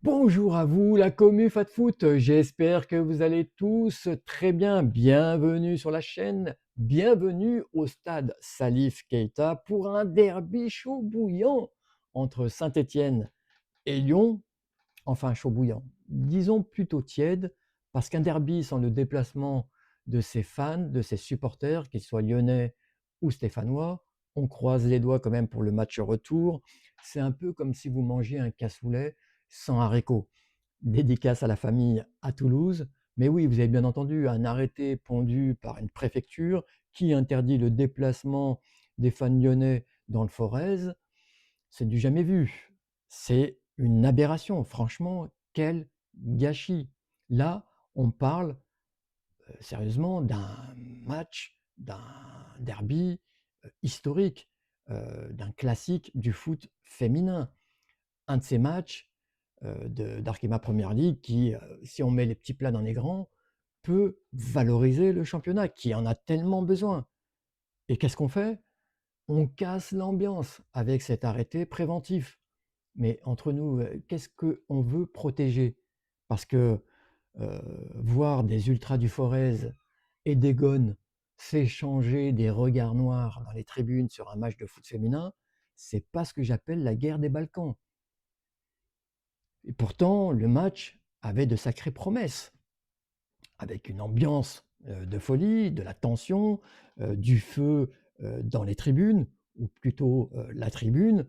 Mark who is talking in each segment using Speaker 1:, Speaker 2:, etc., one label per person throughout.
Speaker 1: Bonjour à vous, la commu Fat Foot. J'espère que vous allez tous très bien. Bienvenue sur la chaîne. Bienvenue au stade Salif Keita pour un derby chaud bouillant entre Saint-Étienne et Lyon. Enfin, chaud bouillant. Disons plutôt tiède, parce qu'un derby sans le déplacement de ses fans, de ses supporters, qu'ils soient lyonnais ou stéphanois, on croise les doigts quand même pour le match retour. C'est un peu comme si vous mangiez un cassoulet sans haricots. Dédicace à la famille à Toulouse. Mais oui, vous avez bien entendu, un arrêté pondu par une préfecture qui interdit le déplacement des fans lyonnais dans le Forez. C'est du jamais vu. C'est une aberration. Franchement, quel gâchis. Là, on parle sérieusement d'un match, d'un derby historique, d'un classique du foot féminin. Un de ces matchs d'Arkema Premier League qui, si on met les petits plats dans les grands, peut valoriser le championnat qui en a tellement besoin. Et qu'est-ce qu'on fait? On casse l'ambiance avec cet arrêté préventif. Mais entre nous, qu'est-ce qu'on veut protéger? Parce que voir des ultras du Forez et des gones s'échanger des regards noirs dans les tribunes sur un match de foot féminin, c'est pas ce que j'appelle la guerre des Balkans. Et pourtant, le match avait de sacrées promesses, avec une ambiance de folie, de la tension, du feu dans les tribunes, ou plutôt la tribune,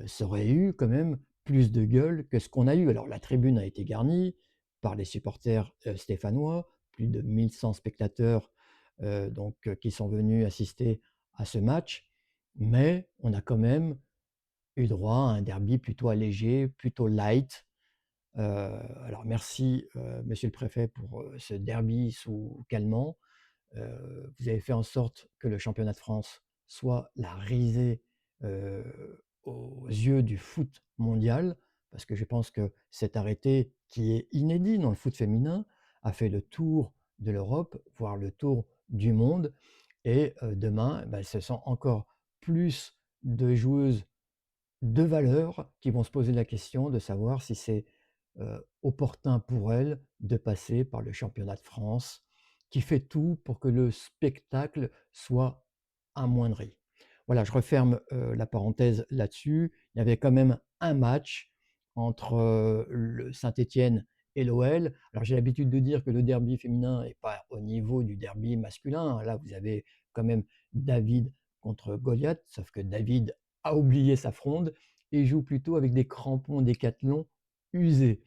Speaker 1: ça aurait eu quand même plus de gueule que ce qu'on a eu. Alors la tribune a été garnie par les supporters stéphanois, plus de 1100 spectateurs qui sont venus assister à ce match, mais on a quand même eu droit à un derby plutôt allégé, plutôt light. Alors merci, monsieur le préfet, pour ce derby sous calmant. Vous avez fait en sorte que le championnat de France soit la risée aux yeux du foot mondial, parce que je pense que cet arrêté, qui est inédit dans le foot féminin, a fait le tour de l'Europe, voire le tour du monde. Et demain, bah, ce sont encore plus de joueuses de valeur qui vont se poser la question de savoir si c'est opportun pour elles de passer par le championnat de France, qui fait tout pour que le spectacle soit amoindri. Voilà, je referme la parenthèse là-dessus. Il y avait quand même un match entre le Saint-Étienne et l'OL. Alors j'ai l'habitude de dire que le derby féminin n'est pas au niveau du derby masculin. Là, vous avez quand même David contre Goliath, sauf que David a oublié sa fronde et joue plutôt avec des crampons Décathlon usés.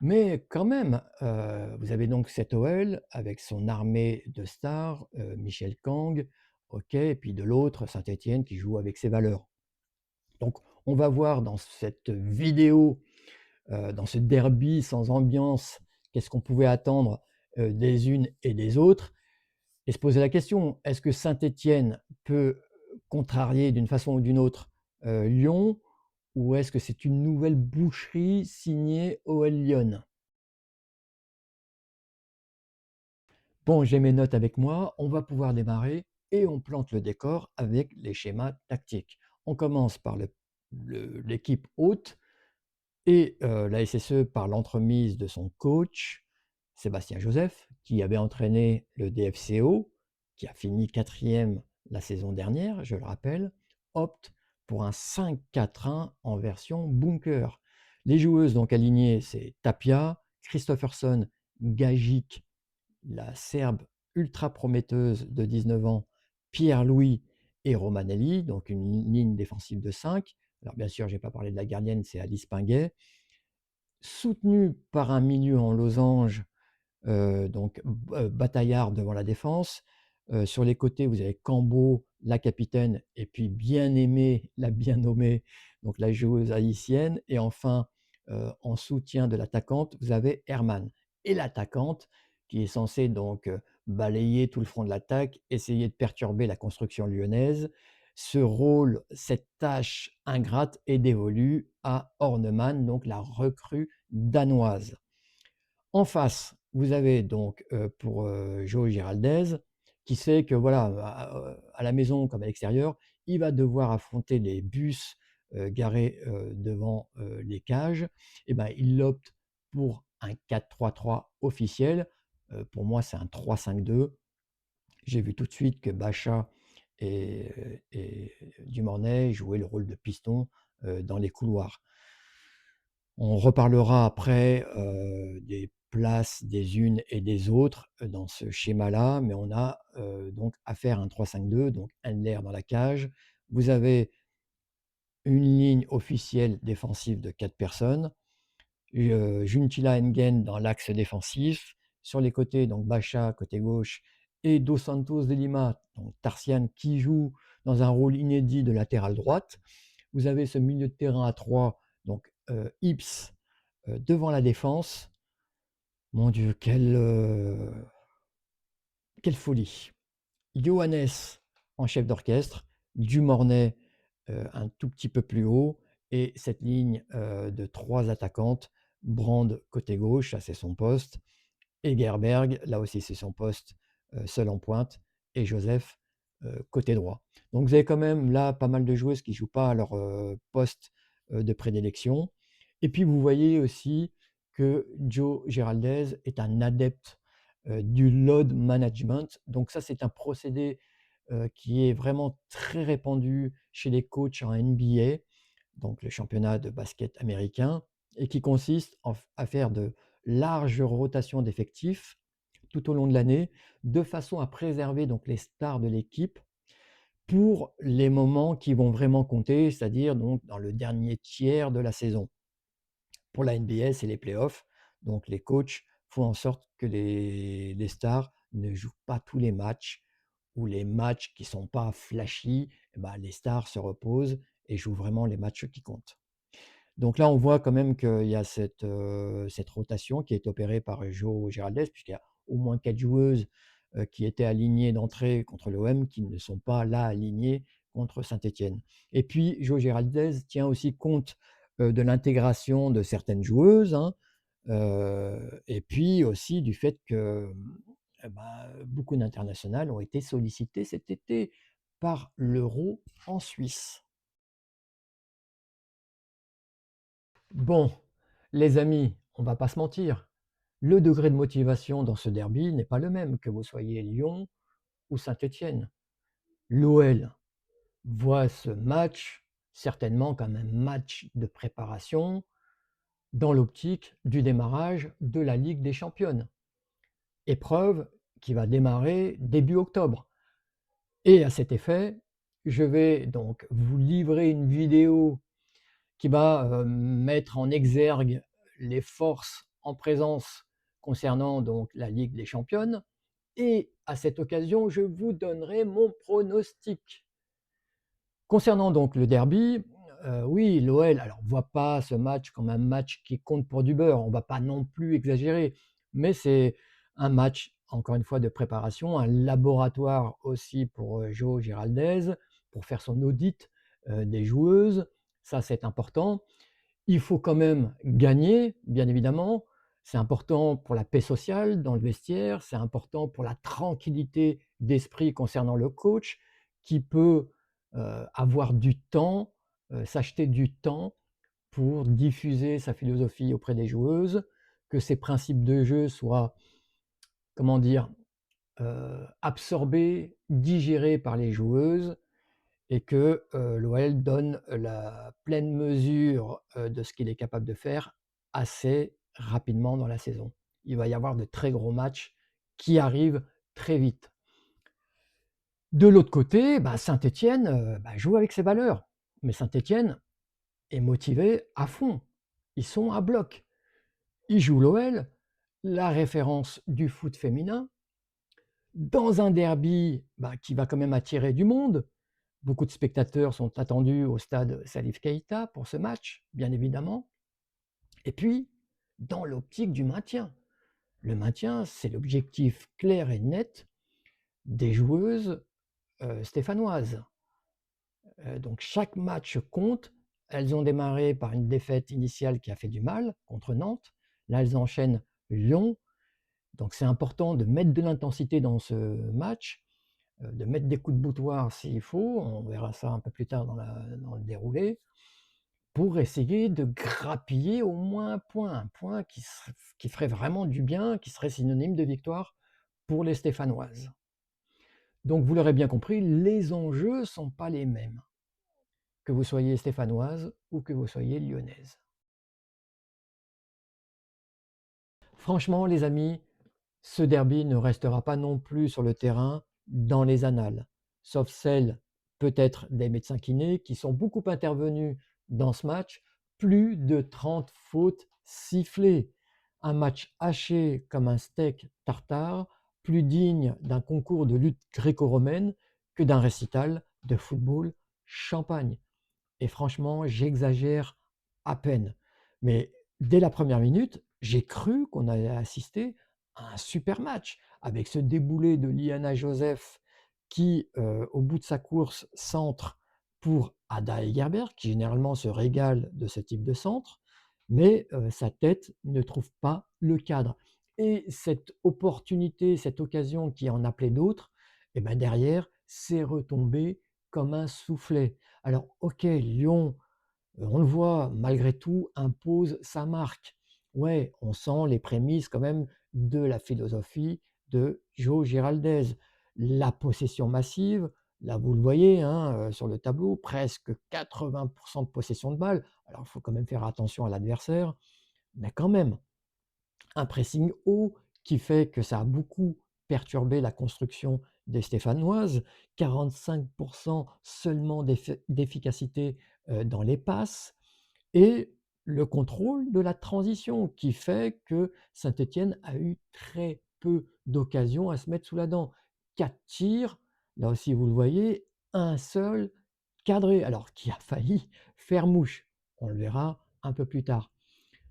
Speaker 1: Mais quand même, vous avez donc cet OL avec son armée de stars, Michel Kang, OK, et puis de l'autre, Saint-Étienne qui joue avec ses valeurs. Donc on va voir dans cette vidéo, dans ce derby sans ambiance, qu'est-ce qu'on pouvait attendre, des unes et des autres et se poser la question: est-ce que Saint-Étienne peut contrarier d'une façon ou d'une autre, Lyon? Ou est-ce que c'est une nouvelle boucherie signée OL Lyon? Bon, j'ai mes notes avec moi, on va pouvoir démarrer et on plante le décor avec les schémas tactiques. On commence par l'équipe hôte et la SSE par l'entremise de son coach, Sébastien Joseph, qui avait entraîné le DFCO, qui a fini 4e la saison dernière, je le rappelle, opte pour un 5-4-1 en version bunker. Les joueuses donc alignées, c'est Tapia, Christopherson, Gagic, la Serbe ultra prometteuse de 19 ans, Pierre-Louis et Romanelli, donc une ligne défensive de 5. Alors bien sûr, je n'ai pas parlé de la gardienne, c'est Alice Pinguet. Soutenue par un milieu en losange, bataillard devant la défense. Sur les côtés, vous avez Cambo, la capitaine, et puis bien-aimée, la bien nommée, donc la joueuse haïtienne. Et enfin, en soutien de l'attaquante, vous avez Herman. Et l'attaquante, qui est censée donc balayer tout le front de l'attaque, essayer de perturber la construction lyonnaise. Ce rôle, cette tâche ingrate est dévolue à Horneman, donc la recrue danoise. En face, vous avez donc pour Joe Giraldez, qui sait que voilà, à la maison comme à l'extérieur, il va devoir affronter les bus garés devant les cages, et ben, il opte pour un 4-3-3 officiel. Pour moi, c'est un 3-5-2. J'ai vu tout de suite que Bacha et Dumornay jouaient le rôle de piston dans les couloirs. On reparlera après des places des unes et des autres dans ce schéma-là, mais on a donc affaire à un 3-5-2, donc Handler dans la cage. Vous avez une ligne officielle défensive de 4 personnes, Juntila Engen dans l'axe défensif. Sur les côtés, donc Bacha côté gauche et Dos Santos de Lima, donc Tarsian, qui joue dans un rôle inédit de latéral droite. Vous avez ce milieu de terrain à 3, donc Ips devant la défense. Mon Dieu, quelle folie! Johannes en chef d'orchestre, Dumornay un tout petit peu plus haut, et cette ligne de 3 attaquantes, Brand côté gauche, ça c'est son poste, et Gerberg, là aussi c'est son poste, seul en pointe, et Joseph côté droit. Donc vous avez quand même là pas mal de joueuses qui ne jouent pas à leur poste de prédilection. Et puis vous voyez aussi que Joe Giraldez est un adepte du load management. Donc ça, c'est un procédé qui est vraiment très répandu chez les coachs en NBA, donc le championnat de basket américain, et qui consiste à faire de larges rotations d'effectifs tout au long de l'année, de façon à préserver donc les stars de l'équipe pour les moments qui vont vraiment compter, c'est-à-dire donc dans le dernier tiers de la saison. Pour la NBA, c'est les playoffs, donc les coachs font en sorte que les stars ne jouent pas tous les matchs, ou les matchs qui ne sont pas flashy, eh ben, les stars se reposent et jouent vraiment les matchs qui comptent. Donc là, on voit quand même qu'il y a cette rotation qui est opérée par Joe Giraldez, puisqu'il y a au moins 4 joueuses qui étaient alignées d'entrée contre l'OM, qui ne sont pas là alignées contre Saint-Étienne. Et puis, Joe Giraldez tient aussi compte de l'intégration de certaines joueuses, hein, et puis aussi du fait que beaucoup d'internationales ont été sollicitées cet été par l'Euro en Suisse. Bon, les amis, on va pas se mentir, le degré de motivation dans ce derby n'est pas le même, que vous soyez Lyon ou Saint-Étienne. L'OL voit ce match certainement comme un match de préparation dans l'optique du démarrage de la Ligue des Championnes, épreuve qui va démarrer début octobre. Et à cet effet, je vais donc vous livrer une vidéo qui va mettre en exergue les forces en présence concernant donc la Ligue des Championnes, et à cette occasion, je vous donnerai mon pronostic. Concernant donc le derby, oui, l'OL, alors on ne voit pas ce match comme un match qui compte pour du beurre, on ne va pas non plus exagérer, mais c'est un match, encore une fois, de préparation, un laboratoire aussi pour Joe Giraldez, pour faire son audit des joueuses, ça c'est important. Il faut quand même gagner, bien évidemment. C'est important pour la paix sociale dans le vestiaire, c'est important pour la tranquillité d'esprit concernant le coach qui peut avoir du temps, s'acheter du temps pour diffuser sa philosophie auprès des joueuses, que ses principes de jeu soient, comment dire, absorbés, digérés par les joueuses, et que l'OL donne la pleine mesure de ce qu'il est capable de faire assez rapidement dans la saison. Il va y avoir de très gros matchs qui arrivent très vite. De l'autre côté, Saint-Étienne joue avec ses valeurs. Mais Saint-Étienne est motivé à fond. Ils sont à bloc. Ils jouent l'OL, la référence du foot féminin, dans un derby qui va quand même attirer du monde. Beaucoup de spectateurs sont attendus au stade Salif Keïta pour ce match, bien évidemment. Et puis, dans l'optique du maintien. Le maintien, c'est l'objectif clair et net des joueuses stéphanoises. Donc chaque match compte. Elles ont démarré par une défaite initiale qui a fait du mal contre Nantes. Là, elles enchaînent Lyon. Donc c'est important de mettre de l'intensité dans ce match, de mettre des coups de boutoir s'il faut. On verra ça un peu plus tard dans le déroulé. pour essayer de grappiller au moins un point qui ferait vraiment du bien, qui serait synonyme de victoire pour les Stéphanoises. Donc vous l'aurez bien compris, les enjeux ne sont pas les mêmes, que vous soyez stéphanoise ou que vous soyez lyonnaise. Franchement, les amis, ce derby ne restera pas non plus sur le terrain dans les annales, sauf celles peut-être des médecins kinés qui sont beaucoup intervenus dans ce match. Plus de 30 fautes sifflées. Un match haché comme un steak tartare, plus digne d'un concours de lutte gréco-romaine que d'un récital de football champagne. Et franchement, j'exagère à peine. Mais dès la première minute, j'ai cru qu'on allait assister à un super match avec ce déboulé de Liana Joseph qui, au bout de sa course, centre pour Ada Hegerberg, qui généralement se régale de ce type de centre, mais sa tête ne trouve pas le cadre. Et cette opportunité, cette occasion qui en appelait d'autres, et ben derrière, c'est retombé comme un soufflet. Alors, OK, Lyon, on le voit, malgré tout, impose sa marque. Ouais, on sent les prémices quand même de la philosophie de Joe Giraldez. La possession massive, là vous le voyez hein, sur le tableau, presque 80 de possession de balle. Alors il faut quand même faire attention à l'adversaire, mais quand même, un pressing haut qui fait que ça a beaucoup perturbé la construction des Stéphanoises, 45 seulement d'efficacité, dans les passes et le contrôle de la transition qui fait que Saint-Étienne a eu très peu d'occasions à se mettre sous la dent. 4 tirs, là aussi vous le voyez, un seul cadré, alors qui a failli faire mouche. On le verra un peu plus tard.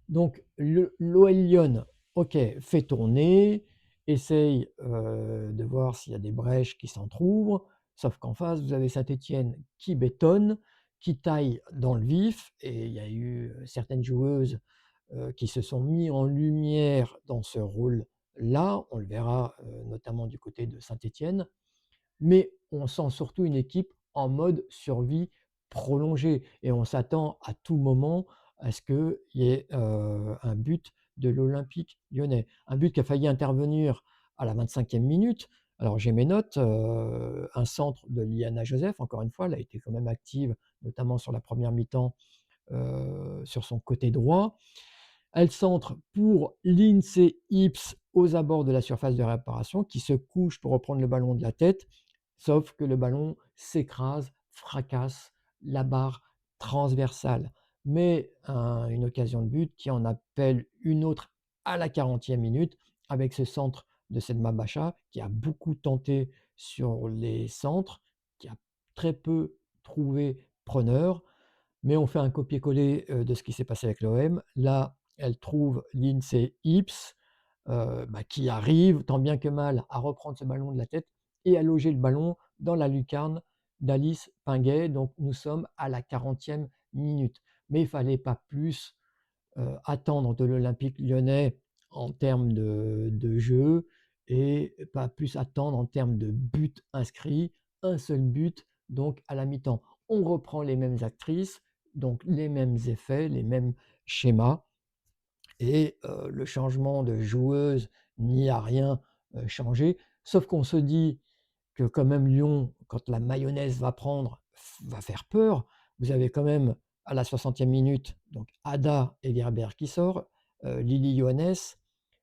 Speaker 1: Donc l'OL Lyon, OK, fait tourner, essaye, de voir s'il y a des brèches qui s'entr'ouvrent, sauf qu'en face, vous avez Saint-Étienne qui bétonne, qui taille dans le vif et il y a eu, certaines joueuses, qui se sont mis en lumière dans ce rôle-là. On le verra, notamment du côté de Saint-Étienne. Mais on sent surtout une équipe en mode survie prolongée et on s'attend à tout moment à ce qu'il y ait, un but de l'Olympique Lyonnais. Un but qui a failli intervenir à la 25e minute. Alors j'ai mes notes, un centre de Liana Joseph, encore une fois, elle a été quand même active, notamment sur la première mi-temps, sur son côté droit. Elle centre pour Lindsay Ips aux abords de la surface de réparation, qui se couche pour reprendre le ballon de la tête, sauf que le ballon s'écrase, fracasse la barre transversale. Mais une occasion de but qui en appelle une autre à la 40e minute, avec ce centre de Selma Bacha, qui a beaucoup tenté sur les centres, qui a très peu trouvé preneur. Mais on fait un copier-coller, de ce qui s'est passé avec l'OM. Là, elle trouve Lindsay Ips, qui arrive tant bien que mal à reprendre ce ballon de la tête et à loger le ballon dans la lucarne d'Alice Pinguet. Donc nous sommes à la 40e minute. Mais il ne fallait pas plus, attendre de l'Olympique Lyonnais en termes de jeu et pas plus attendre en termes de buts inscrits. Un seul but, donc à la mi-temps. On reprend les mêmes actrices, donc les mêmes effets, les mêmes schémas et le changement de joueuse n'y a rien, changé. Sauf qu'on se dit que quand même Lyon, quand la mayonnaise va prendre, va faire peur. Vous avez quand même à la 60e minute, donc Ada Hegerberg qui sort, Lily Johannes,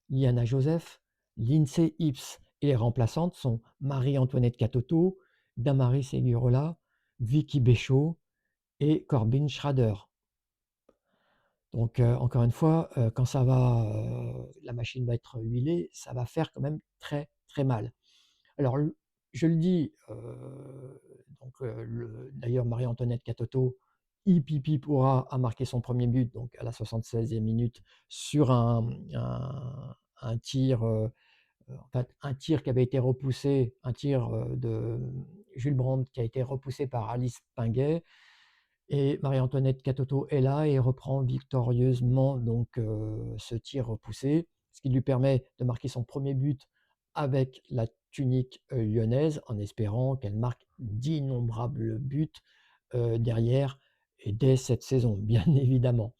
Speaker 1: Liana Joseph, Lindsay Ips et les remplaçantes sont Marie-Antoinette Katoto, Damaris Segurola, Vicky Béchot et Corbin Schrader. Donc encore une fois, quand ça va, la machine va être huilée, ça va faire quand même très, très mal. Alors je le dis, donc d'ailleurs Marie-Antoinette Katoto, hip hip hip hourra, a marqué son premier but donc à la 76e minute sur un tir, en fait un tir qui avait été repoussé, un tir, de Jules Brandt qui a été repoussé par Alice Pinguet et Marie-Antoinette Katoto est là et reprend victorieusement donc ce tir repoussé, ce qui lui permet de marquer son premier but avec la tunique, lyonnaise en espérant qu'elle marque d'innombrables buts, derrière et dès cette saison, bien évidemment.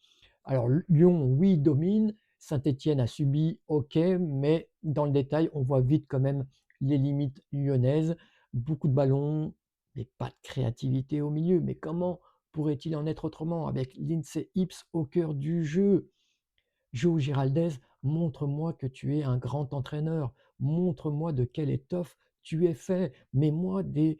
Speaker 1: Alors Lyon, oui, domine. Saint-Étienne a subi, OK, mais dans le détail, on voit vite quand même les limites lyonnaises. Beaucoup de ballons, mais pas de créativité au milieu. Mais comment pourrait-il en être autrement avec Lindsay Ips au cœur du jeu? Joe Giraldez, montre-moi que tu es un grand entraîneur. Montre-moi de quelle étoffe tu es fait. Mets-moi des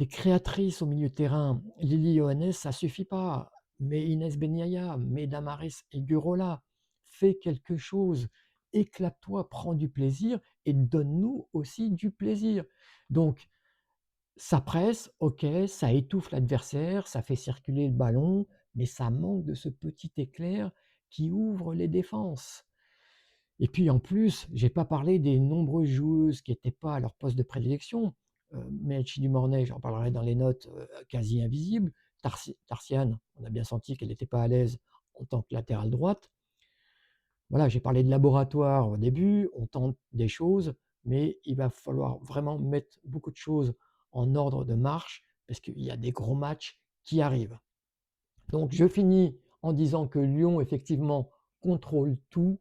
Speaker 1: créatrices au milieu de terrain. Lily Johannes, ça suffit pas. Mais Inès Beniaya, mais Damaris Igurola, fais quelque chose. Éclate-toi, prends du plaisir et donne-nous aussi du plaisir. Donc, ça presse, OK, ça étouffe l'adversaire, ça fait circuler le ballon, mais ça manque de ce petit éclair qui ouvre les défenses. Et puis en plus, j'ai pas parlé des nombreuses joueuses qui étaient pas à leur poste de prédilection. Melchi Dumornay, j'en parlerai dans les notes, quasi invisible. Tarciane, on a bien senti qu'elle n'était pas à l'aise en tant que latérale droite. Voilà, j'ai parlé de laboratoire au début, on tente des choses, mais il va falloir vraiment mettre beaucoup de choses en ordre de marche parce qu'il y a des gros matchs qui arrivent. Donc je finis en disant que Lyon, effectivement, contrôle tout,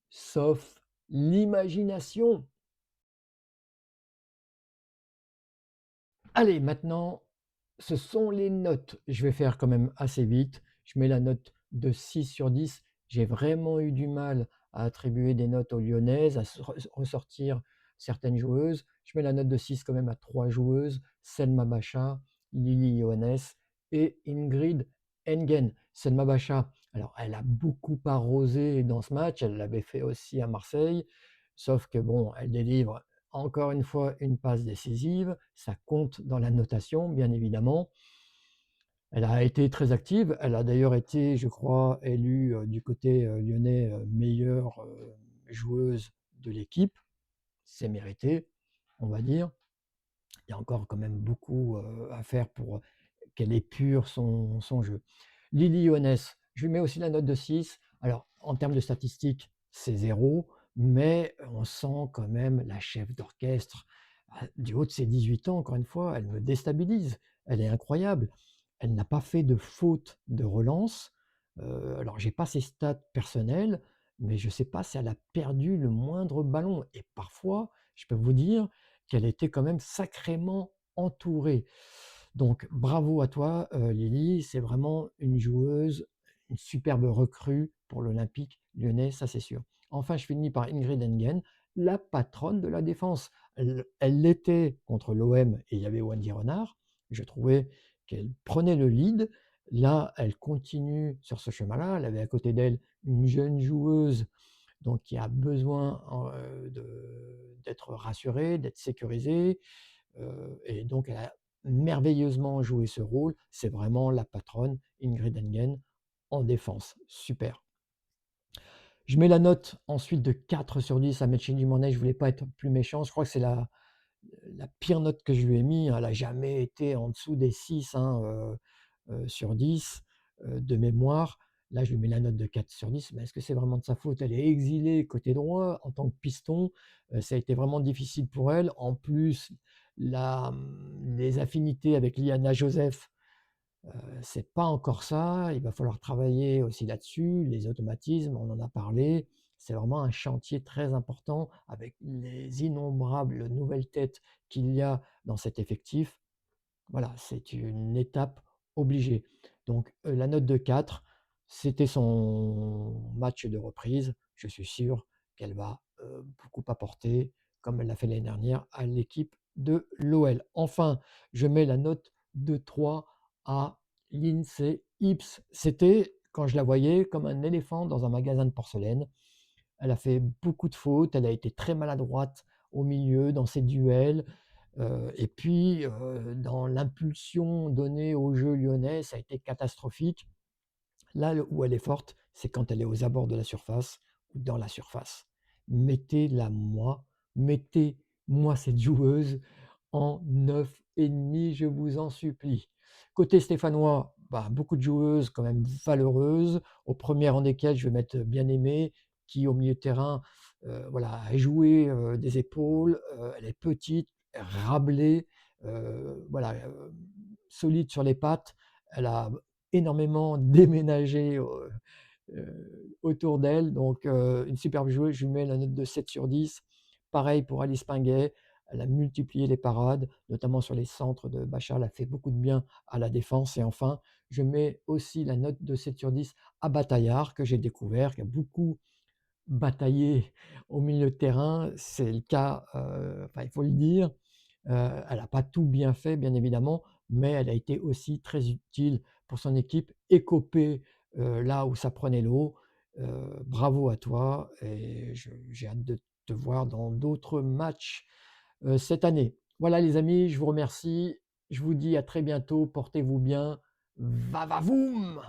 Speaker 1: sauf l'imagination. Allez, maintenant, ce sont les notes. Je vais faire quand même assez vite. Je mets la note de 6 sur 10. J'ai vraiment eu du mal à attribuer des notes aux Lyonnaises, à ressortir certaines joueuses. Je mets la note de 6 quand même à 3 joueuses, Selma Bacha, Lily Johannes et Ingrid Engen. Selma Bacha, alors elle a beaucoup arrosé dans ce match, elle l'avait fait aussi à Marseille, sauf que bon, elle délivre encore une fois une passe décisive, ça compte dans la notation, bien évidemment. Elle a été très active, elle a d'ailleurs été, je crois, élue du côté lyonnais meilleure joueuse de l'équipe. C'est mérité, on va dire. Il y a encore quand même beaucoup à faire pour qu'elle épure son jeu. Lily Johannes, je lui mets aussi la note de 6. Alors, en termes de statistiques, c'est 0, mais on sent quand même la chef d'orchestre. Du haut de ses 18 ans, encore une fois, elle me déstabilise. Elle est incroyable. Elle n'a pas fait de faute de relance. Alors, j'ai pas ses stats personnelles, mais je ne sais pas si elle a perdu le moindre ballon. Et parfois, je peux vous dire qu'elle était quand même sacrément entourée. Donc bravo à toi, Lily, c'est vraiment une joueuse, une superbe recrue pour l'Olympique lyonnais, ça c'est sûr. Enfin, je finis par Ingrid Engen, la patronne de la défense. Elle l'était contre l'OM et il y avait Wendy Renard. Je trouvais qu'elle prenait le lead. Là, elle continue sur ce chemin-là. Elle avait à côté d'elle une jeune joueuse donc qui a besoin d'être rassurée, d'être sécurisée. Et donc, elle a merveilleusement joué ce rôle. C'est vraiment la patronne, Ingrid Engen, en défense. Super. Je mets la note ensuite de 4 sur 10 à Metchin Dumornay. Je ne voulais pas être plus méchant. Je crois que c'est la pire note que je lui ai mis. Elle n'a jamais été en dessous des 6 sur 10 de mémoire. Là, je lui mets la note de 4 sur 10. Mais est-ce que c'est vraiment de sa faute? Elle est exilée côté droit en tant que piston. Ça a été vraiment difficile pour elle. En plus, les affinités avec Liana Joseph, c'est pas encore ça. Il va falloir travailler aussi là-dessus. Les automatismes, on en a parlé. C'est vraiment un chantier très important avec les innombrables nouvelles têtes qu'il y a dans cet effectif. Voilà, c'est une étape obligée. Donc la note de 4, c'était son match de reprise. Je suis sûr qu'elle va beaucoup apporter, comme elle l'a fait l'année dernière, à l'équipe de l'OL. Enfin, je mets la note de 3 à Lindsay Ips. C'était, quand je la voyais, comme un éléphant dans un magasin de porcelaine. Elle a fait beaucoup de fautes, elle a été très maladroite au milieu, dans ses duels. Et puis, dans l'impulsion donnée au jeu lyonnais, ça a été catastrophique. Là où elle est forte, c'est quand elle est aux abords de la surface ou dans la surface. Mettez-la moi, mettez-moi cette joueuse en 9,5, je vous en supplie. Côté stéphanois, bah, beaucoup de joueuses quand même valeureuses, au premier rang desquelles je vais mettre Bien-Aimée, qui au milieu de terrain voilà, a joué des épaules, elle est petite, rablée, voilà, solide sur les pattes, Elle a énormément déménagé, autour d'elle, donc une superbe joueuse, je lui mets la note de 7/10. Pareil pour Alice Pingay, elle a multiplié les parades, notamment sur les centres de Bachar, elle a fait beaucoup de bien à la défense et enfin, je mets aussi la note de 7/10 à Bataillard que j'ai découvert, qui a beaucoup bataillé au milieu de terrain. C'est le cas, enfin il faut le dire. Elle n'a pas tout bien fait, bien évidemment, mais elle a été aussi très utile pour son équipe, écopée, là où ça prenait l'eau. Bravo à toi et j'ai hâte de te voir dans d'autres matchs, cette année. Voilà les amis, je vous remercie. Je vous dis à très bientôt, portez-vous bien. Va va voum!